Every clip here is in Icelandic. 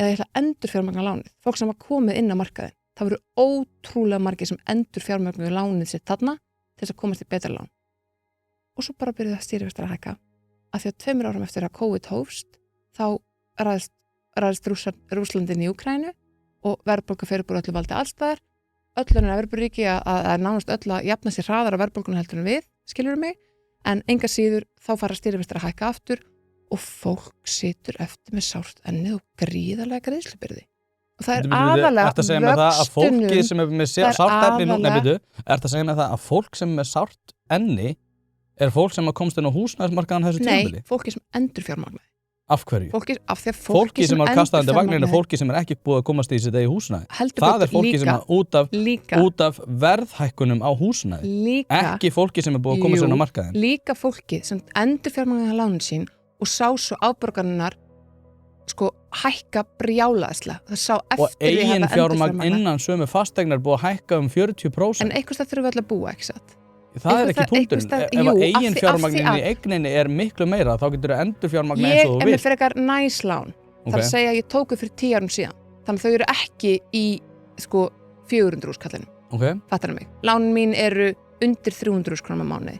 eða ég ætla að endurfjármagna lánið. Fólk sem var komið inn á markaðinn. Það voru ótrúlega margir sem endurfjármagnuðu lánið sitt þarna til þess að komast í betra lán. Og svo bara byrjuðu stýrivextir að hækka. Af því að 2 árum eftir að COVID hófst, þá ræðist Rússlandinn í Úkraínu og verðbólga fer upp úr öllu valdi allstaðar. Öll önnur Evrópuríki að nánast öll að jafna sér hraðar á verðbólgunni heldur en við, skilurðu mig, en enga síður þá fara stýrivextir að hækka aftur og fólk situr eftir með sárt ennið og gríðarlega greiðslubyrði. Og það aðalega vöxtunum. Fólki sem er með sárt enni núna, ertu að segja með það að fólk sem er með sárt enni er fólk sem komst inn á húsnæðismarkaðan þessu tímabili? Nei, fólki sem endurfjármagnaði. Af hverju? Fólki sem er kastandi vagninu, fólki sem er ekki búið að komast í sitt eigi húsnæði. Það er fólki sem er út af verðhækkunum á húsnæði. Ekki fólki sem er búið að komast inn á markaðin. Líka fólki sem endurfjármagnaði lánin sín og sá svo afborganirnar hækka brjálaðislega. Það sá eftir og eigin fjármagn innan sömu fasteignar búið að hækka 40%. En eitthvað þurfum við allir að búa, ekki satt? Það er ekki punkturinn. Ef eigin fjármagnin í eigninni er miklu meira, þá getur það endurfjármagna eins og þú vilt. Ég er með frekar næslán. Það er að segja að ég tóku fyrir 10 árum síðan. Þannig að þau eru ekki í 400.000 kallinum. Okay. Fattar mig. Lánin mín eru undir 300.000 krónur á mánuði.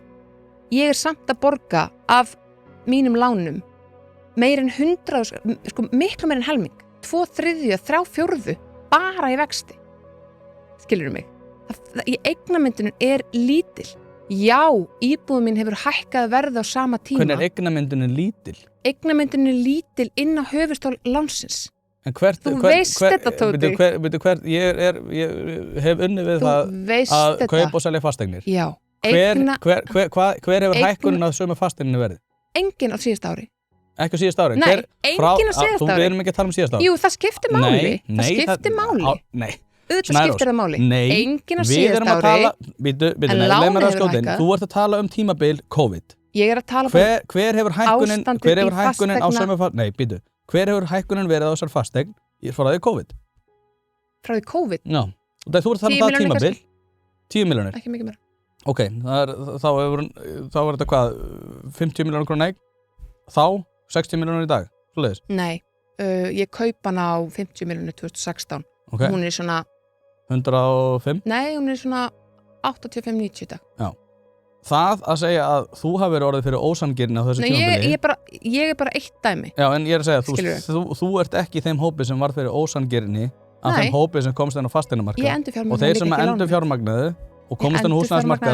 Ég er samt að borga af mínum lánum meir en 100, miklu meir en helming. 2/3, 3/4 bara í vexti. Skilurðu mig? Í eignamyndunum er lítil. Já, íbúðin mín hefur hækkað verð á sama tíma. Hvernig er eignamyndunin lítil? Eignamyndun er lítil inn á höfuðstól lánsins. En þú veist þetta, Tóti. Ég hef unnið við það að kaupa og selja fasteignir. Já. Hver hefur hækkunin að sömu fasteigninni verið? Engin á síðasta ári. Ekki á síðasta ári? Nei, engin á síðasta ári. Við erum ekki að tala um síðasta ári. Jú, það skiptir máli. Það skiptir máli. Nei. Auðvitað skiptir það máli. Nei, engin á síðasta ári. En lánið hefur hækkað. Þú ert að tala um tímabil COVID. Ég er að tala hver hefur hækkunin á sömu fasteign? Nei, býtu. Hver hefur hækkunin verið á þessar fasteign frá því COVID? Frá því COVID? Já. Þú ert að tala um það tímabil. 10 milljónir. Ekki mikið meira. Ok, þá var þetta hvað? 50 milljónir króna eign? Þá 60 milljónir í dag? Svoleiðis? Nei, ég kaupa hana á 50 milljónir 2016. Okay. Hún er svona 105? Nei, hún er svona 85-90 dag. Já. Það að segja að þú hafi verið orðið fyrir ósangirni á þessu tímabili. Ég er bara eitt dæmi. Já, en ég er að segja, þú ert ekki í þeim hópi sem var fyrir ósangirni af þeim hópi sem komst inn á fasteignamarkað. Ég endurfjármagnaði og þeir sem endurfjármagnaðu og komst inn á húsnæðismarkað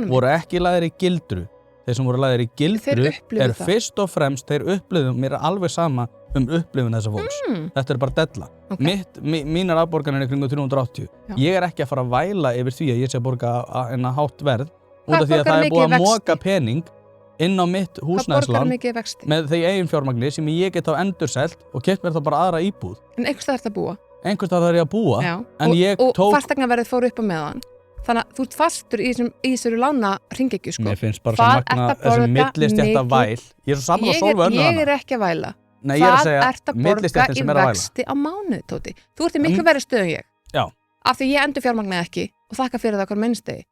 voru ekki lagðir í gildru. Þeir sem voru lagðir í gildru er fyrst og fremst þeir upplifum, mér er alveg sama upplifun þessa fólks. Þetta er bara della. Okay. Mínar afborganir er kringum 380. Já. Ég er ekki að fara að væla yfir því að ég sé að borga en að hátt verð út af því að það er búið að moka pening inn á mitt húsnæðislán með þeir eigin fjármagni sem ég get þá endurselt og keypt mér þá bara aðra íbúð. En einhvers staðar ert að búa? Einhvers staðar er ég að búa. Já. Og fasteignaverðið fór upp á meðan. Þannig að þú ert fastur í þessu lána hringekju, sko. Mér finnst bara sem magna þessi millistétta væl. Ég er svo saman að Sólveig Önnu hana. Ég er ekki að væla. Nei, ég er að segja ert að borga í vexti á mánuði, Tóti. Þú ert í miklu verri stöðu en ég. Já. Af því ég endurfjármagnaði ekki og þakka fyrir það hver minnstegi.